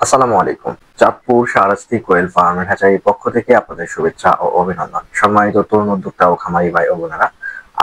আসসালামু আলাইকুম। চাঁদপুর শাহরাস্তি কোয়েল ফার্মের হ্যাচারির পক্ষ থেকে আপনাদের শুভেচ্ছা ও অভিনন্দন। সম্মানিত তরুণ উদ্যোক্তা ও খামারি ভাই ও বোনেরা,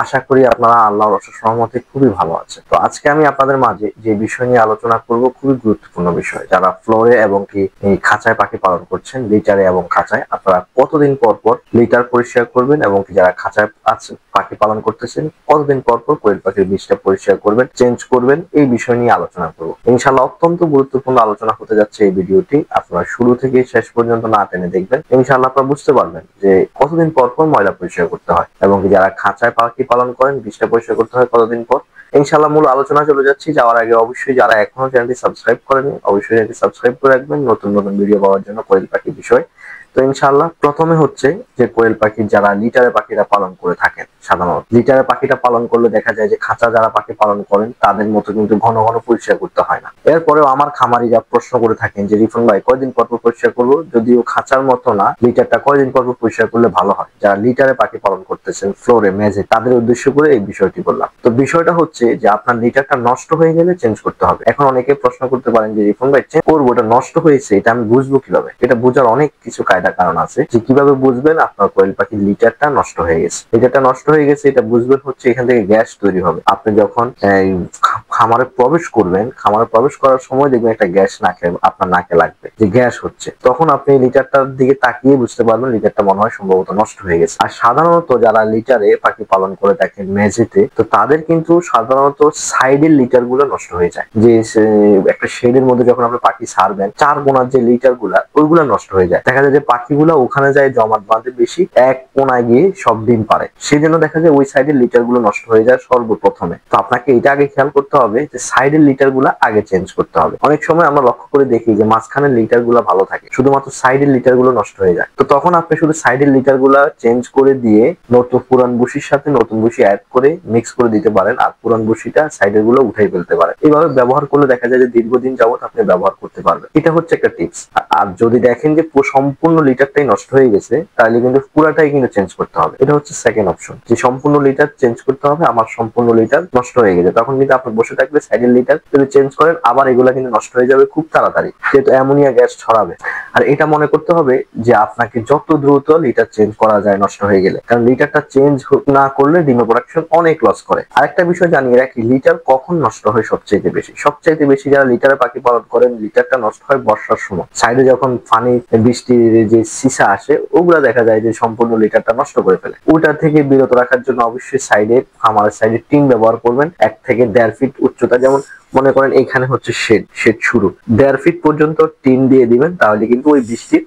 আশা করি আপনারা আল্লাহর অশেষ রহমতে খুবই ভালো আছেন। তো আজকে আমি আপনাদের মাঝে যে বিষয় নিয়ে আলোচনা করব খুবই গুরুত্বপূর্ণ বিষয়। যারা ফ্লোরে এবং কি এই খাঁচায় পাখি পালন করছেন, লিটারে এবং খাঁচায়, আপনারা কতদিন পর পর লিটার পরিষ্কার করবেন এবং কি যারা খাঁচায় আছে পাখি পালন করতেছেন কতদিন পর পর কোয়েল পাখির বীজটা পরিষ্কার করবেন, চেঞ্জ করবেন, এই বিষয় নিয়ে আলোচনা করব। ইনশাআল্লাহ অত্যন্ত গুরুত্বপূর্ণ আলোচনা হতে যাচ্ছে এই ভিডিওটি। আপনারা শুরু থেকে শেষ পর্যন্ত না টেনে দেখবেন, ইনশাআল্লাহ আপনারা বুঝতে পারবেন যে কতদিন পর পর ময়লা পরিষ্কার করতে হয় এবং যারা খাঁচায় পাখি পালন করেন বীজটা পরিষ্কার করতে হয় কতদিন পর। ইনশাআল্লাহ মূল আলোচনা চলে যাচ্ছি। যাওয়ার আগে অবশ্যই যারা এখনো চ্যানেলটি সাবস্ক্রাইব করেনি অবশ্যই চ্যানেলটি সাবস্ক্রাইব করে রাখবেন নতুন নতুন ভিডিও পাওয়ার জন্য কোয়েল পাখির বিষয়। তো ইনশাআল্লাহ প্রথমে হচ্ছে যে কোয়েল পাখি যারা লিটারে পাখিরা পালন করে থাকেন, সাধারণত লিটারে পাখিটা পালন করলে দেখা যায় যে খাঁচা যারা পাখি পালন করেন তাদের মতো কিন্তু ঘন ঘন পরিষ্কার করতে হয় না। এরপরেও আমার খামারিরা প্রশ্ন করে থাকেন যে রিফন ভাই কয়দিন পর পর পরিষ্কার করবো, যদিও খাঁচার মতো না, লিটারটা কয়দিন পর পর পরিষ্কার করলে ভালো হয়। যারা লিটারে পাখি পালন করতেছেন ফ্লোরে মেঝে তাদের উদ্দেশ্য করে এই বিষয়টি বললাম। তো বিষয়টা হচ্ছে যে আপনার লিটারটা নষ্ট হয়ে গেলে চেঞ্জ করতে হবে। এখন অনেকে প্রশ্ন করতে পারেন যে রিফন ভাই চেঞ্জ করবো, এটা নষ্ট হয়েছে, এটা আমি বুঝবো কিভাবে? এটা বোঝার অনেক কিছু কায়দা কারণ আছে যে কিভাবে বুঝবেন আপনার কোয়েল পাখির লিটারটা নষ্ট হয়ে গেছে। লিটারটা নষ্ট হয়ে গেছে এটা বুঝবেন হচ্ছে এখান থেকে গ্যাস তৈরি হবে। আপনি যখন খামারে প্রবেশ করবেন, খামারে প্রবেশ করার সময় দেখবেন একটা গ্যাস আপনার নাকে লাগবে, যে গ্যাস হচ্ছে। তখন আপনি লিটারটার দিকে তাকিয়ে বুঝতে পারবেন লিটারটা মনে হয় সম্ভবত নষ্ট হয়ে গেছে। আর সাধারণত যারা লিটারে পাখি পালন করে থাকেন মেঝেতে, তো তাদের কিন্তু সাধারণত সাইডের লিটার গুলো নষ্ট হয়ে যায়। যে একটা শেডের মধ্যে যখন আপনি পাখি ছাড়বেন, 4 কোণার যে লিটার গুলা ওইগুলা নষ্ট হয়ে যায়। দেখা যায় যে পাখিগুলা ওখানে যায় জমাট বাঁধে বেশি, এক কোণায় গিয়ে সব ডিম পারে। সেই জন্য দেখা যায় ওই সাইডের লিটার গুলো নষ্ট হয়ে যায় সর্বপ্রথমে। তো আপনাকে এটা আগে খেয়াল করতে হবে যে সাইডের লিটার গুলা আগে চেঞ্জ করতে হবে। অনেক সময় আমরা লক্ষ্য করে দেখি যে মাঝখানের লিটার গুলা ভালো থাকে, শুধুমাত্র সাইডের লিটার গুলো নষ্ট হয়ে যায়। তো তখন আপনি শুধু সাইডের লিটার গুলা চেঞ্জ করে দিয়ে নতুন পুরান বসির সাথে নতুন বসি অ্যাড করে মিক্স করে দিতে পারেন, আর পুরান বসিটা সাইডের গুলো উঠাই ফেলতে পারেন। এইভাবে ব্যবহার করলে দেখা যায় যে দীর্ঘদিন যাবত আপনি ব্যবহার করতে পারবেন। এটা হচ্ছে একটা টিপস। আর যদি দেখেন যে সম্পূর্ণ লিটারটাই নষ্ট হয়ে গেছে তাহলে কিন্তু পুরাটাই কিন্তু চেঞ্জ করতে হবে। এটা হচ্ছে সেকেন্ড অপশন, যে সম্পূর্ণ লিটার চেঞ্জ করতে হবে, আমার সম্পূর্ণ লিটার নষ্ট হয়ে গেছে। তখন কিন্তু আপনি বসে থাকলে সাইডের লিটার যদি চেঞ্জ করেন আবার এগুলা কিন্তু নষ্ট হয়ে যাবে খুব তাড়াতাড়ি, যেহেতু অ্যামোনিয়া গ্যাস ছড়াবে। আর এটা মনে করতে হবে যে আপনাকে যত দ্রুত লিটার চেঞ্জ করা যায় নষ্ট হয়ে গেলে, কারণ লিটারটা চেঞ্জ না করলে ডিমে প্রোডাকশন অনেক লস করে। আরেকটা বিষয় জানিয়ে রাখি, লিটার কখন নষ্ট হয় সবচাইতে বেশি? সবচাইতে বেশি যারা লিটারে পাখি পালন করেন লিটারটা নষ্ট হয় বর্ষার সময়। সাইডে যখন পানি বৃষ্টির যে সিসা আসে ওগুলা দেখা যায় যে সম্পূর্ণ লিটারটা নষ্ট করে ফেলে। ওটা থেকে বিরত রাখার জন্য অবশ্যই সাইডে, খামারের সাইডে টিন ব্যবহার করবেন 1 থেকে 1.5 ফিট উচ্চতা। যেমন মনে করেন এখানে হচ্ছে শেড শুরু, 1.5 ফিট পর্যন্ত টিন দিয়ে দিবেন, তাহলে কিন্তু ওই বৃষ্টির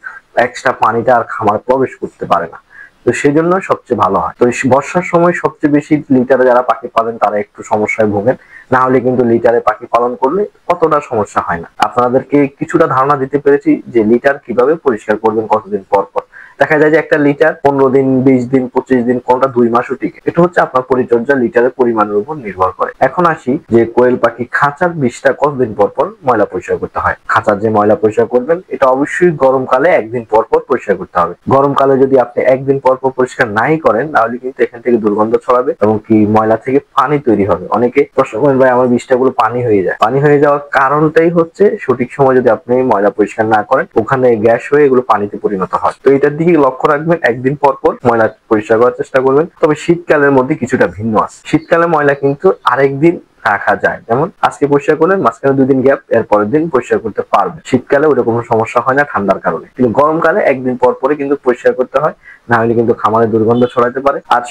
এক্সট্রা পানিটা আর খামারে প্রবেশ করতে পারে না। তো সেই জন্য সবচেয়ে ভালো হয়। তো বর্ষার সময় সবচেয়ে বেশি লিটারে যারা পাখি পালেন তারা একটু সমস্যায় ভোগেন, না হলে কিন্তু লিটারে পাখি পালন করলে অতটা সমস্যা হয় না। আপনাদেরকে কিছুটা ধারণা দিতে পেরেছি যে লিটার কিভাবে পরিষ্কার করবেন কতদিন পর পর। দেখা যায় যে একটা লিটার 15 দিন, 20 দিন, 25 দিন, কোনটা 2 মাসও টিকে। এটা হচ্ছে আপনার পরিচর্যা লিটারের পরিমাণের উপর নির্ভর করে। এখন আসি যে কোয়েল পাখি খাঁচার বীজটা কতদিন পর পর ময়লা পরিষ্কার করতে হয়। খাঁচার যে ময়লা পরিষ্কার করবেন এটা অবশ্যই গরমকালে 1 দিন পর পর পরিষ্কার করতে হবে। গরমকালে যদি আপনি 1 দিন পর পর পরিষ্কার নাই করেন তাহলে কিন্তু এখান থেকে দুর্গন্ধ ছড়াবে এবং কি ময়লা থেকে পানি তৈরি হবে। অনেকে প্রশ্ন করেন ভাই আমার বীজটা গুলো পানি হয়ে যায়। পানি হয়ে যাওয়ার কারণটাই হচ্ছে সঠিক সময় যদি আপনি ময়লা পরিষ্কার না করেন ওখানে গ্যাস হয়ে এগুলো পানিতে পরিণত হয়। তো এটার দিকে লক্ষ্য রাখবেন, 1 দিন পর পর ময়লা পরিষ্কার করার চেষ্টা করবেন। তবে শীতকালের মধ্যে কিছুটা ভিন্ন আছে। শীতকালে ময়লা কিন্তু আরেক দিন রাখা যায়, যেমন আজকে পরিষ্কার করলেন মাঝখানে 2 দিন গ্যাপ, এর পরের দিন পরিষ্কার করতে পারবেন। শীতকালে ওটা কোনো সমস্যা হয় না ঠান্ডার কারণে, কিন্তু গরমকালে 1 দিন পর পরে কিন্তু পরিষ্কার করতে হয়, না হলে কিন্তু খামারে দুর্গন্ধ ছড়াতে পারে। আর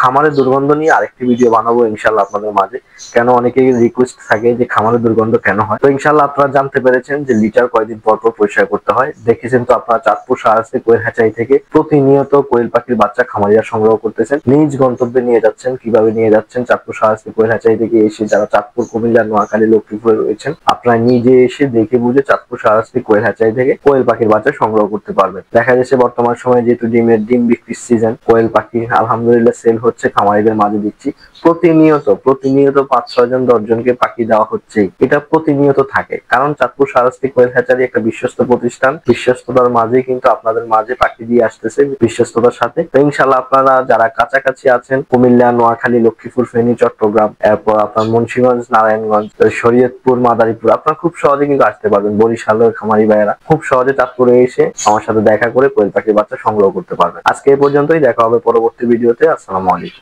খামারের দুর্গন্ধ নিয়ে আরেকটি ভিডিও বানাবো ইনশাল্লাহ আপনাদের মাঝে। কেন অনেকেই রিকোয়েস্ট থাকে যে খামারের দুর্গন্ধ কেন হয়। তো ইনশাল্লাহ আপনারা জানতে পেরেছেন যে লিটার কয়দিন পর পর পরিষ্কার করতে হয়। দেখেছেন তো আপনারা চাঁদপুর শাহরাস্তি কোয়েল হ্যাচারি থেকে প্রতিনিয়ত কোয়েল পাখির বাচ্চা খামারিরা সংগ্রহ করতেছেন, নিজ গন্তব্যে নিয়ে যাচ্ছেন। কিভাবে নিয়ে যাচ্ছেন? চাঁদপুর শাহরাস্তি কোয়েল হ্যাচারি থেকে এসে যারা চাঁদপুর, কুমিল্লা, নোয়াখালী, লক্ষ্মীপুরে রয়েছেন আপনারা নিজে এসে দেখে বুঝে চাঁদপুর শাহরাস্তি কোয়েল হ্যাচারি থেকে কোয়েল পাখির বাচ্চা সংগ্রহ করতে পারবেন। দেখা যাচ্ছে বর্তমান সময়ে যেহেতু ডিম বিক্রির সিজন, কোয়েল পাখি আলহামদুলিল্লাহ সেল হচ্ছে খামারিদের মাঝে দিচ্ছি। প্রতিনিয়ত 5-6 জন 10 জনকে পাখি দেওয়া হচ্ছে, এটা প্রতিনিয়ত থাকে। কারণ চাঁদপুর শাহরাস্তি কোয়েল হ্যাচারি একটা বিশ্বস্ত প্রতিষ্ঠান, বিশ্বস্ততার মাঝেই কিন্তু আপনাদের মাঝে পাখি দিয়ে আসতেছে, বিশ্বস্ততার সাথে। তো ইনশাল্লাহ আপনারা যারা কাছাকাছি আছেন, কুমিল্লা, নোয়াখালী, লক্ষ্মীপুর, ফেনী, চট্টগ্রাম, এরপর আপনার মুন্সিগঞ্জ, নারায়ণগঞ্জ, শরীয়তপুর, মাদারীপুর, আপনারা খুব সহজে কিন্তু আসতে পারবেন। বরিশালের খামারি ভাইয়েরা খুব সহজে চাঁদপুরে এসে আমার সাথে দেখা করে কোয়েল পাখির বাচ্চা সংগ্রহ করতে পারবেন। আজকে এই পর্যন্তই, দেখা হবে পরবর্তী ভিডিওতে। আসসালামু আলাইকুম।